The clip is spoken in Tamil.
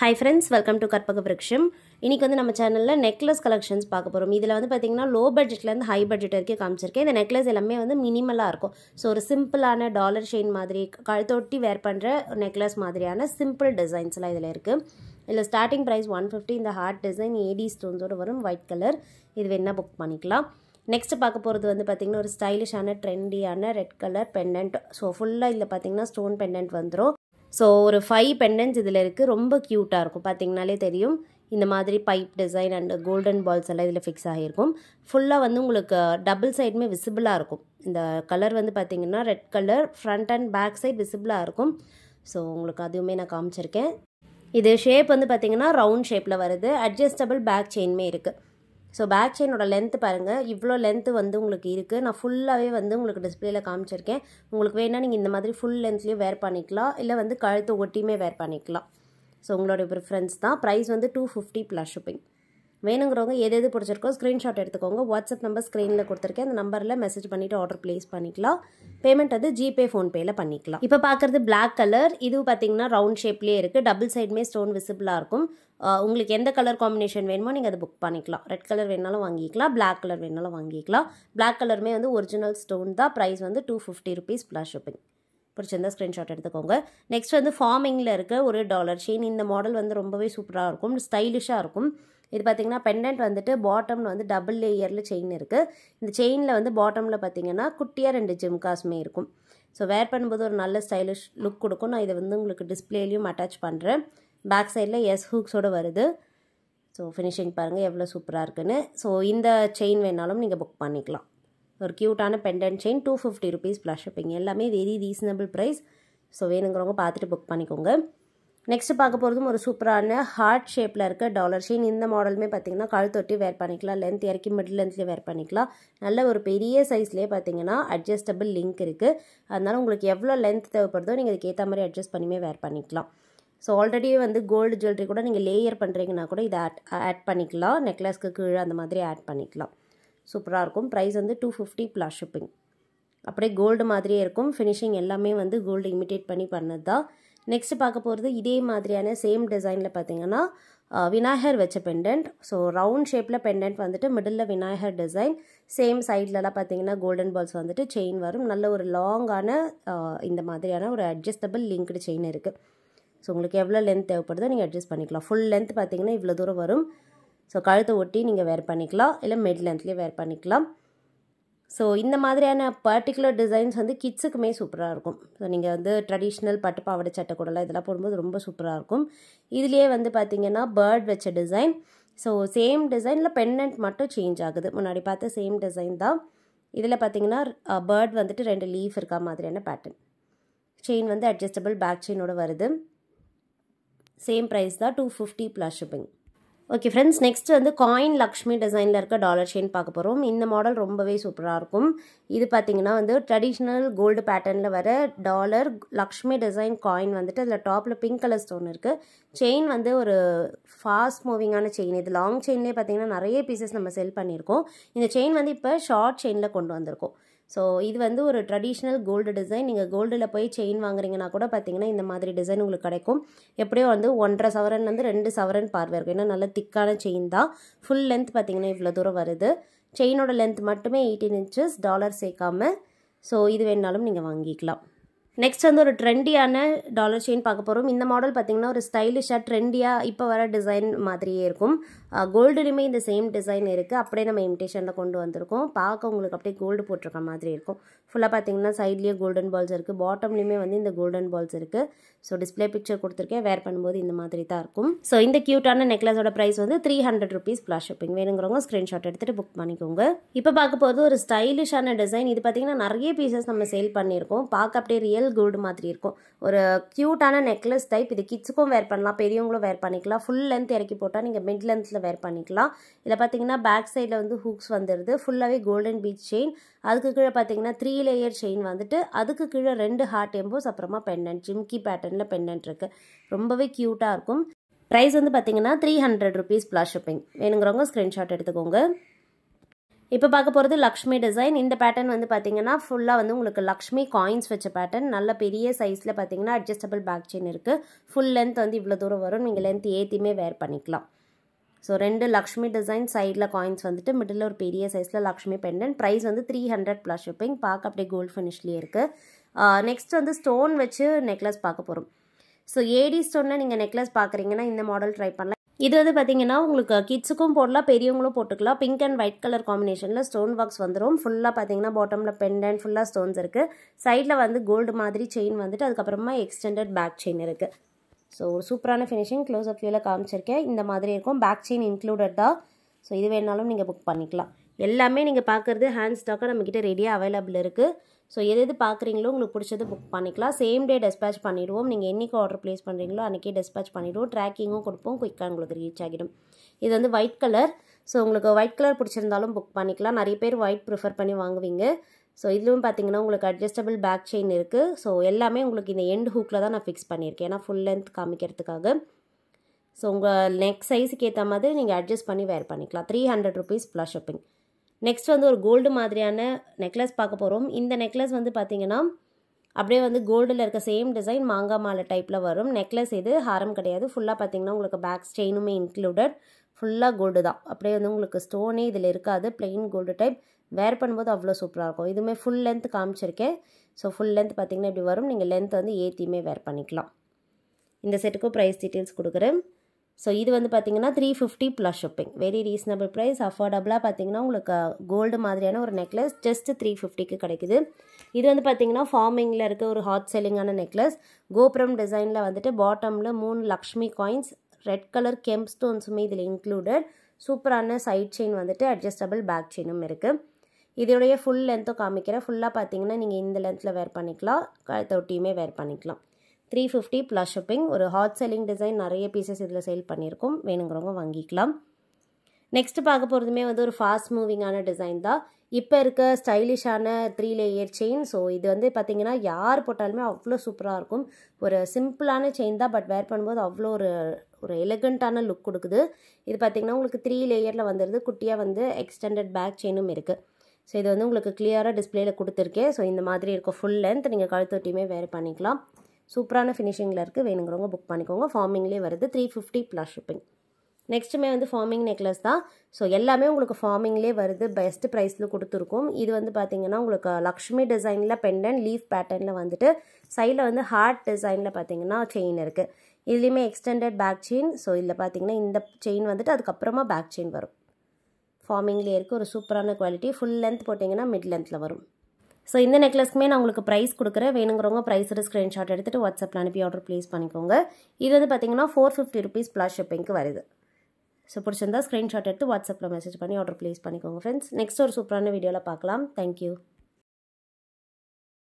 Hi friends, welcome to Karpaka Vriksham. இன்னைக்கு வந்து நம்ம சேனல்ல நெக்லஸ் கலெக்ஷன்ஸ் பார்க்க போறோம். இதுல வந்து பாத்தீங்கன்னா லோ பட்ஜெட்ல இருந்து ஹை பட்ஜெட் வரைக்கும் காமிச்சிருக்கேன். இந்த நெக்லஸ் எல்லாமே வந்து மினிமலா இருக்கும். சோ ஒரு சிம்பிளான டாலர் செயின் மாதிரி கழுத்தொட்டி வேர் பண்ற நெக்லஸ் மாதிரியான சிம்பிள் டிசைன்ஸ் எல்லாம் இதுல இருக்கு. இதுல ஸ்டார்டிங் பிரைஸ் 150 இந்த ஹார்ட் டிசைன் AD ஸ்டோன்ஸோட வரும் ஒயிட் கலர். இது வேணா புக் பண்ணிக்கலாம். நெக்ஸ்ட் பார்க்க போறது வந்து பாத்தீங்கன்னா ஒரு ஸ்டைலிஷான ட்ரெண்டியான ரெட் கலர் பெண்டன்ட். சோ ஃபுல்லா இதுல பாத்தீங்கன்னா ஸ்டோன் பெண்டன்ட் வந்துரும். ஸோ ஒரு 5 பெண்டன்ட்ஸ் இதில் இருக்குது. ரொம்ப க்யூட்டாக இருக்கும். பார்த்தீங்கனாலே தெரியும் இந்த மாதிரி pipe design and golden balls எல்லாம் இதில் ஃபிக்ஸ் ஆகியிருக்கும். ஃபுல்லாக வந்து உங்களுக்கு டபுள் சைடுமே விசிபிளாக இருக்கும். இந்த கலர் வந்து பார்த்திங்கன்னா red colour front and back side விசிபிளாக இருக்கும். ஸோ உங்களுக்கு அதுவுமே நான் காமிச்சிருக்கேன். இது ஷேப் வந்து பார்த்திங்கன்னா ரவுண்ட் ஷேப்பில் வருது. அட்ஜஸ்டபிள் பேக் செயின்மே இருக்குது. ஸோ பேக் செயினோட லென்த்து பாருங்கள், இவ்வளோ லென்த்து வந்து உங்களுக்கு இருக்குது. நான் ஃபுல்லாகவே வந்து உங்களுக்கு டிஸ்பிளேயில் காமிச்சிருக்கேன். உங்களுக்கு வேணால் நீங்கள் இந்த மாதிரி ஃபுல் லென்த்லேயும் வேர் பண்ணிக்கலாம், இல்லை வந்து கழுத்து ஒட்டியுமே வேர் பண்ணிக்கலாம். ஸோ உங்களோட ப்ரிஃபரன்ஸ் தான். ப்ரைஸ் வந்து 250 ப்ளஸ் ஷிப்பிங். வேணுங்கிறவங்க எது பிடிச்சிருக்கோ ஸ்க்ரீன்ஷாட் எடுத்துக்கோங்க. வாட்ஸ்அப் நம்பர் ஸ்க்ரீனில் கொடுத்துருக்கேன். அந்த நம்பரில் மெசேஜ் பண்ணிவிட்டு ஆர்டர் ப்ளேஸ் பண்ணிக்கலாம். பேமெண்ட் அது ஜிபே ஃபோன்பேயில் பண்ணிக்கலாம். இப்போ பார்க்குறது பிளாக் கலர். இது பார்த்தீங்கன்னா ரவுண்ட் ஷேப்லேயே இருக்குது. டபுள் சைடுமே ஸ்டோன் விசிபிளாக இருக்கும். உங்களுக்கு எந்த கலர் காம்பினேஷன் வேணுமோ நீங்கள் அதை புக் பண்ணிக்கலாம். ரெட் கலர் வேணாலும் வாங்கிக்கலாம், பிளாக் கலர் வேணாலும் வாங்கிக்கலாம். பிளாக் கலருமே வந்து ஒரிஜினல் ஸ்டோன் தான். ப்ரைஸ் வந்து 250 ருபீஸ் ப்ளஸ் ஷிப்பிங். பிடிச்சிருந்தா ஸ்க்ரீன்ஷாட் எடுத்துக்கோங்க. நெக்ஸ்ட் வந்து ஃபார்மிங்கில் இருக்க ஒரு டாலர் செயின். இந்த மாடல் வந்து ரொம்பவே சூப்பராக இருக்கும், ஸ்டைலிஷாக இருக்கும். இது பார்த்தீங்கன்னா பெண்டன்ட் வந்துட்டு பாட்டமில் வந்து டபுள் லேயரில் செயின் இருக்குது. இந்த செயினில் வந்து பாட்டமில் பார்த்தீங்கன்னா குட்டியாக 2 ஜிம்காஸுமே இருக்கும். ஸோ வேர் பண்ணும்போது ஒரு நல்ல ஸ்டைலிஷ் லுக் கொடுக்கும். நான் இதை வந்து உங்களுக்கு டிஸ்பிளேலையும் அட்டாச் பண்ணுறேன். பேக் சைடில் ஹூக்ஸோடு வருது. ஸோ ஃபினிஷிங் பாருங்கள் எவ்வளோ சூப்பராக இருக்குன்னு. ஸோ இந்த செயின் வேணாலும் நீங்கள் புக் பண்ணிக்கலாம். ஒரு க்யூட்டான pendant chain 250 rupees plus shipping. எல்லாமே வெரி ரீசனபிள் ப்ரைஸ். ஸோ வேணுங்கிறவங்க பார்த்துட்டு புக் பண்ணிக்கோங்க. நெக்ஸ்ட் பார்க்க போகிறதும் ஒரு சூப்பரான ஹார்ட் ஷேப்பில் இருக்க டாலர் செயின். இந்த மாடலுமே பார்த்தீங்கன்னா கழுத்தொட்டி வேர் பண்ணிக்கலாம், லென்த் இறக்கி மிடில் லென்த்லேயே வேர் பண்ணிக்கலாம். நல்ல ஒரு பெரிய சைஸ்லேயே பார்த்தீங்கன்னா அட்ஜஸ்டபிள் லிங்க் இருக்குது. அதனால் உங்களுக்கு எவ்வளோ லென்த் தேவைப்படுதோ நீங்கள் அதுக்கு ஏற்ற மாதிரி அட்ஜஸ்ட் பண்ணியுமே வேர் பண்ணிக்கலாம். ஸோ ஆல்ரெடி வந்து கோல்டு ஜுவல்லரி கூட நீங்கள் லேயர் பண்ணுறீங்கன்னா கூட இதை ஆட் பண்ணிக்கலாம். நெக்லஸ்க்கு கீழே அந்த மாதிரி ஆட் பண்ணிக்கலாம். சூப்பராக இருக்கும். ப்ரைஸ் வந்து 250 ப்ளஸ் ஷிப்பிங். அப்படியே கோல்டு மாதிரியே இருக்கும். ஃபினிஷிங் எல்லாமே வந்து கோல்டு இமிட்டேட் பண்ணி பண்ணது தான். நெக்ஸ்ட் பார்க்க போகிறது இதே மாதிரியான சேம் டிசைனில் பார்த்தீங்கன்னா விநாயகர் வச்ச பெண்டன்ட். ஸோ ரவுண்ட் ஷேப்பில் பெண்டன்ட் வந்துட்டு மிடில் விநாயகர் டிசைன். சேம் சைட்லலாம் பார்த்தீங்கன்னா கோல்டன் பால்ஸ் வந்துட்டு செயின் வரும். நல்ல ஒரு லாங்கான இந்த மாதிரியான ஒரு அட்ஜஸ்டபிள் லிங்க்டு செயின் இருக்குது. ஸோ உங்களுக்கு எவ்வளோ லென்த் தேவைப்படுதோ நீங்கள் அட்ஜஸ்ட் பண்ணிக்கலாம். ஃபுல் லென்த் பார்த்தீங்கன்னா இவ்வளோ தூரம் வரும். ஸோ கழுத்தை ஒட்டி நீங்கள் வேர் பண்ணிக்கலாம், இல்லை மிட் லென்த்லேயே வேர் பண்ணிக்கலாம். ஸோ இந்த மாதிரியான பர்டிகுலர் டிசைன்ஸ் வந்து கிட்ஸுக்குமே சூப்பராக இருக்கும். ஸோ நீங்கள் வந்து ட்ரெடிஷ்னல் பட்டு பாவாடை சட்டை கூடலாம் இதெல்லாம் போடும்போது ரொம்ப சூப்பராக இருக்கும். இதுலேயே வந்து பார்த்தீங்கன்னா பேர்ட் வச்ச டிசைன். ஸோ சேம் டிசைனில் பெண்டன்ட் மட்டும் சேஞ்ச் ஆகுது. முன்னாடி பார்த்த சேம் டிசைன் தான். இதில் பார்த்தீங்கன்னா பேர்ட் வந்துட்டு 2 லீஃப் இருக்கா மாதிரியான பேட்டர்ன். செயின் வந்து அட்ஜஸ்டபிள் பேக் செயினோட வருது. சேம் ப்ரைஸ் தான் 250 plus shipping. Okay friends, next வந்து காயின் லக்ஷ்மி டிசைனில் இருக்க டாலர் செயின் பார்க்க போகிறோம். இந்த மாடல் ரொம்பவே சூப்பராக இருக்கும். இது பார்த்தீங்கன்னா வந்து ட்ரெடிஷ்னல் கோல்டு பேட்டர்னில் வர டாலர் லக்ஷ்மி டிசைன் காயின் வந்துட்டு அதில் டாப்பில் பிங்க் கலர் ஸ்டோன் இருக்குது. செயின் வந்து ஒரு ஃபாஸ்ட் மூவிங்கான செயின். இது லாங் செயின்லேயே பார்த்தீங்கன்னா நிறைய பீசஸ் நம்ம செல் பண்ணியிருக்கோம். இந்த செயின் வந்து இப்போ ஷார்ட் செயினில் கொண்டு வந்திருக்கோம். ஸோ இது வந்து ஒரு ட்ரெடிஷ்னல் கோல்டு டிசைன். நீங்கள் கோல்டில் போய் செயின் வாங்குறீங்கன்னா கூட பார்த்தீங்கன்னா இந்த மாதிரி டிசைன் உங்களுக்கு கிடைக்கும். எப்படியோ வந்து 1.5 சவரன்லேருந்து 2 சவரன் பார்வை இருக்கும். ஏன்னா நல்ல திக்கான செயின் தான். ஃபுல் லென்த் பார்த்தீங்கன்னா இவ்வளோ தூரம் வருது. செயினோட லென்த் மட்டுமே 18 இன்ச்சஸ், டாலர் சேர்க்காம. ஸோ இது வேணாலும் நீங்கள் வாங்கிக்கலாம். நெக்ஸ்ட் வந்து ஒரு ட்ரெண்டியான டாலர் செயின் பார்க்க போகிறோம். இந்த மாடல் பார்த்தீங்கன்னா ஒரு ஸ்டைலிஷாக ட்ரெண்டியாக இப்போ வர டிசைன் மாதிரியே இருக்கும். கோல்டுலையுமே இந்த சேம் டிசைன் இருக்குது. அப்படியே நம்ம இமிட்டேஷனில் கொண்டு வந்திருக்கோம். பார்க்க உங்களுக்கு அப்படியே கோல்டு போட்டிருக்க மாதிரி இருக்கும். ஃபுல்லாக பார்த்தீங்கன்னா சைட்லேயே கோல்டன் பால்ஸ் இருக்குது, பாட்டம்லேயுமே வந்து இந்த கோல்டன் பால்ஸ் இருக்குது. ஸோ டிஸ்பிளே பிக்சர் கொடுத்துருக்கேன். வேர் பண்ணும்போது இந்த மாதிரி தான் இருக்கும். ஸோ இந்த க்யூட்டான நெக்லஸோட ப்ரைஸ் வந்து 300 ருபீஸ் ப்ளஸ் ஷிப்பிங். வேணுங்கிறவங்க ஸ்க்ரீன்ஷாட் எடுத்துகிட்டு புக் பண்ணிக்கோங்க. இப்போ பார்க்க போகிறது ஒரு ஸ்டைலிஷான டிசைன். இது பார்த்தீங்கன்னா நிறைய பீசஸ் நம்ம சேல் பண்ணியிருக்கோம். பார்க்க அப்படியே ரியல் கோல்டு மாதிரி இருக்கும். ஒரு க்யூட்டான நெக்லஸ் டைப். இது கிட்ஸுக்கும் வேர் பண்ணலாம், பெரியவங்களும் வேர் பண்ணிக்கலாம். ஃபுல் லென்த் இறக்கி போட்டால் நீங்கள் மிட் லென்த்தில் வேர் பண்ணிக்கலாம். இதில் பார்த்தீங்கன்னா பேக் சைடில் வந்து ஹூக்ஸ் வந்துடுது. ஃபுல்லாகவே கோல்டன் பீச் செயின். அதுக்கு கீழே பார்த்தீங்கன்னா 3 லேயர் செயின் வந்துட்டு அதுக்கு கீழே 2 ஹார்ட் எம்போஸ், அப்புறமா பெண்டன்ட் ஜிம்கி பேட்டர்னில் பெண்டன்ட் இருக்குது. ரொம்பவே க்யூட்டாக இருக்கும். ப்ரைஸ் வந்து பார்த்தீங்கன்னா 300 ருபீஸ் ப்ளஸ் ஷிப்பிங். வேணுங்கிறவங்க ஸ்க்ரீன்ஷாட் எடுத்துக்கோங்க. இப்போ பார்க்க போகிறது லக்ஷ்மி டிசைன். இந்த பேட்டர்ன் வந்து பார்த்தீங்கன்னா ஃபுல்லாக வந்து உங்களுக்கு லக்ஷ்மி காயின்ஸ் வச்ச பேட்டர்ன். நல்ல பெரிய சைஸில் பார்த்தீங்கன்னா அட்ஜஸ்டபிள் பேக் செயின் இருக்குது. ஃபுல் லென்த் வந்து இவ்வளோ தூரம் வரும். நீங்கள் லென்த் ஏற்றியுமே வேர் பண்ணிக்கலாம். ஸோ 2 லக்ஷ்மி டிசைன், சைடில் காயின்ஸ் வந்துட்டு, மிடில் ஒரு பெரிய சைஸில் லக்ஷ்மி பெண்டன்ட். ப்ரைஸ் வந்து 300 ப்ளஸ் ஷிப்பிங். பார்க்க அப்படியே கோல்டு ஃபினிஷ்லேயே இருக்குது. நெக்ஸ்ட் வந்து ஸ்டோன் வச்சு நெக்லஸ் பார்க்க போகிறோம். ஸோ ஏடி ஸ்டோனில் நீங்கள் நெக்லஸ் பார்க்குறீங்கன்னா இந்த மாடல் ட்ரை பண்ணலாம். இது வந்து பார்த்தீங்கன்னா உங்களுக்கு கிட்ஸுக்கும் போடலாம், பெரியவங்களும் போட்டுக்கலாம். பிங்க் அண்ட் ஒயிட் கலர் காம்பினேஷனில் ஸ்டோன் பாக்ஸ் வந்துடும். ஃபுல்லாக பார்த்தீங்கன்னா பாட்டமில் பெண்டன்ட் ஃபுல்லாக ஸ்டோன்ஸ் இருக்குது. சைடில் வந்து கோல்டு மாதிரி செயின் வந்துட்டு அதுக்கப்புறமா எக்ஸ்டெண்டட் பேக் செயின் இருக்குது. ஸோ ஒரு சூப்பரான ஃபினிஷிங் க்ளோஸ் அப் வியூவில் காமிச்சிருக்கேன். இந்த மாதிரி இருக்கும். பேக் செயின் இன்க்ளூடட் தான். ஸோ இது வேணாலும் நீங்கள் புக் பண்ணிக்கலாம். எல்லாமே நீங்கள் பார்க்குறது ஹேண்ட் ஸ்டாக்காக நம்மக்கிட்ட ரெடியாக அவைலபிள் இருக்குது. ஸோ எது பார்க்குறீங்களோ உங்களுக்கு பிடிச்சது புக் பண்ணிக்கலாம். சேம் டே டெஸ்பேச் பண்ணிவிடுவோம். நீங்கள் என்றைக்கு ஆர்டர் ப்ளேஸ் பண்ணுறீங்களோ அன்றைக்கே டெஸ்பேச் பண்ணிவிடுவோம். ட்ராக்கிங்கும் கொடுப்போம். குயிக்காக உங்களுக்கு ரீச் ஆகிடும். இது வந்து ஒயிட் கலர். ஸோ உங்களுக்கு ஒயிட் கலர் பிடிச்சிருந்தாலும் புக் பண்ணிக்கலாம். நிறைய பேர் ஒயிட் ப்ரிஃபர் பண்ணி வாங்குவீங்க. ஸோ இதுவும் பார்த்தீங்கன்னா உங்களுக்கு அட்ஜஸ்டபிள் பேக் செயின் இருக்குது. ஸோ எல்லாமே உங்களுக்கு இந்த எண்ட் ஹூக்கில் தான் நான் ஃபிக்ஸ் பண்ணியிருக்கேன். ஏன்னா ஃபுல் லென்த் காமிக்கிறதுக்காக. ஸோ உங்கள் நெக் சைஸுக்கு ஏற்ற மாதிரி நீங்கள் அட்ஜஸ்ட் பண்ணி வேர் பண்ணிக்கலாம். 300 ருபீஸ் ப்ளஸ் ஷிப்பிங். நெக்ஸ்ட் வந்து ஒரு கோல்டு மாதிரியான நெக்லஸ் பார்க்க போகிறோம். இந்த நெக்லஸ் வந்து பார்த்தீங்கன்னா அப்படியே வந்து கோல்டில் இருக்க சேம் டிசைன் மாங்காய் மாலை டைப்பில் வரும். நெக்லஸ் இது ஹாரம் கிடையாது. ஃபுல்லாக பார்த்தீங்கன்னா உங்களுக்கு பேக் செயினுமே இன்க்ளூடட். ஃபுல்லாக கோல்டு தான். அப்படியே வந்து உங்களுக்கு ஸ்டோனே இதில் இருக்காது. Plain gold type. வேர் பண்ணும்போது அவ்வளோ சூப்பராக இருக்கும். இதுவுமே ஃபுல் லென்த் காமிச்சிருக்கேன். ஸோ ஃபுல் லென்த் பார்த்தீங்கன்னா இப்படி வரும். நீங்கள் லென்த் வந்து ஏற்றியுமே வேர் பண்ணிக்கலாம். இந்த செட்டுக்கும் ப்ரைஸ் டீட்டெயில்ஸ் கொடுக்குறேன். ஸோ இது வந்து பார்த்தீங்கன்னா 350 plus shipping. Very reasonable price. அஃபோர்டபுளாக பார்த்தீங்கன்னா உங்களுக்கு கோல்டு மாதிரியான ஒரு நெக்லஸ் ஜஸ்ட் 350க்கு கிடைக்குது. இது வந்து பார்த்தீங்கன்னா ஃபார்மிங்கில் இருக்க ஒரு ஹாட் செல்லிங்கான நெக்லஸ். கோபுரம் டிசைனில் வந்துட்டு பாட்டமில் 3 லக்ஷ்மி காயின்ஸ், ரெட் கலர் கெம்ப் ஸ்டோன்ஸுமே இதில் இன்க்ளூடட். சூப்பரான சைட் செயின் வந்துட்டு அட்ஜஸ்டபிள் பேக் செயினும் இருக்குது. இதோடைய ஃபுல் லென்த்தும் காமிக்கிறேன். ஃபுல்லாக பார்த்தீங்கன்னா நீங்கள் இந்த லென்த்தில் வேர் பண்ணிக்கலாம். தொட்டியுமே வேர் பண்ணிக்கலாம். 350 ப்ளஸ் ஷிப்பிங். ஒரு ஹாட் செல்லிங் டிசைன், நிறைய பீசஸ் இதில் சேல் பண்ணியிருக்கோம். வேணுங்கிறவங்க வாங்கிக்கலாம். நெக்ஸ்ட்டு பார்க்க போகிறதுமே வந்து ஒரு ஃபாஸ்ட் மூவிங்கான டிசைன் தான். இப்போ இருக்க ஸ்டைலிஷான 3 லேயர் செயின். ஸோ இது வந்து பார்த்தீங்கன்னா யார் போட்டாலுமே அவ்வளோ சூப்பராக இருக்கும். ஒரு சிம்பிளான செயின் தான், பட் வேர் பண்ணும்போது அவ்வளோ ஒரு எலிகண்ட்டான லுக் கொடுக்குது. இது பார்த்தீங்கன்னா உங்களுக்கு 3 லேயரில் வந்துடுது. குட்டியாக வந்து எக்ஸ்டெண்டட் பேக் செயினும் இருக்குது. ஸோ இது வந்து உங்களுக்கு கிளியராக டிஸ்பிளேயில் கொடுத்துருக்கேன். ஸோ இந்த மாதிரி இருக்கும். Full length. நீங்கள் கழுத்தொட்டியுமே வேர் பண்ணிக்கலாம். சூப்பரான ஃபினிஷிங்கில் இருக்குது. வேணுங்கிறவங்க புக் பண்ணிக்கோங்க. ஃபார்மிங்லேயே வருது. 350 ப்ளஸ் ஷிப்பிங். நெக்ஸ்ட்டுமே வந்து ஃபார்மிங் நெக்லஸ் தான். ஸோ எல்லாமே உங்களுக்கு ஃபார்மிங்லேயே வருது. பெஸ்ட் ப்ரைஸில் கொடுத்துருக்கோம். இது வந்து பார்த்தீங்கன்னா உங்களுக்கு லக்ஷ்மி டிசைனில் பெண்டன்ட் லீஃப் பேட்டர்னில் வந்துட்டு சைடில் வந்து ஹார்ட் டிசைனில் பார்த்தீங்கன்னா செயின் இருக்குது. இதுலேயுமே எக்ஸ்டெண்டட் பேக் செயின். ஸோ இதில் பார்த்தீங்கன்னா இந்த செயின் வந்துட்டு அதுக்கப்புறமா பேக் செயின் வரும். ஃபார்மிங்லேயே இருக்குது. ஒரு சூப்பரான குவாலிட்டி. ஃபுல் லென்த் போட்டிங்கன்னா மிட் லென்த்தில் வரும். ஸோ இந்த நெக்லஸ்க்குமே நான் உங்களுக்கு ப்ரைஸ் கொடுக்குறேன். வேணுங்கிறவங்க ப்ரைஸோட ஸ்க்ரீன்ஷாட் எடுத்துகிட்டு வாட்ஸ்அப்பில் அனுப்பி ஆர்டர் ப்ளேஸ் பண்ணிக்கோங்க. இது வந்து பார்த்தீங்கன்னா 450 ருபீஸ் ப்ளஸ் ஷிப்பிங்க்கு வருது. ஸோ பிடிச்சிருந்தா ஸ்க்ரீன்ஷாட் எடுத்து வாட்ஸ்அப்பில் மெசேஜ் பண்ணி ஆர்டர் ப்ளேஸ் பண்ணிக்கோங்க ஃப்ரெண்ட்ஸ். நெக்ஸ்ட் ஒரு சூப்பரான வீடியோவில் பார்க்கலாம். தேங்க்யூ.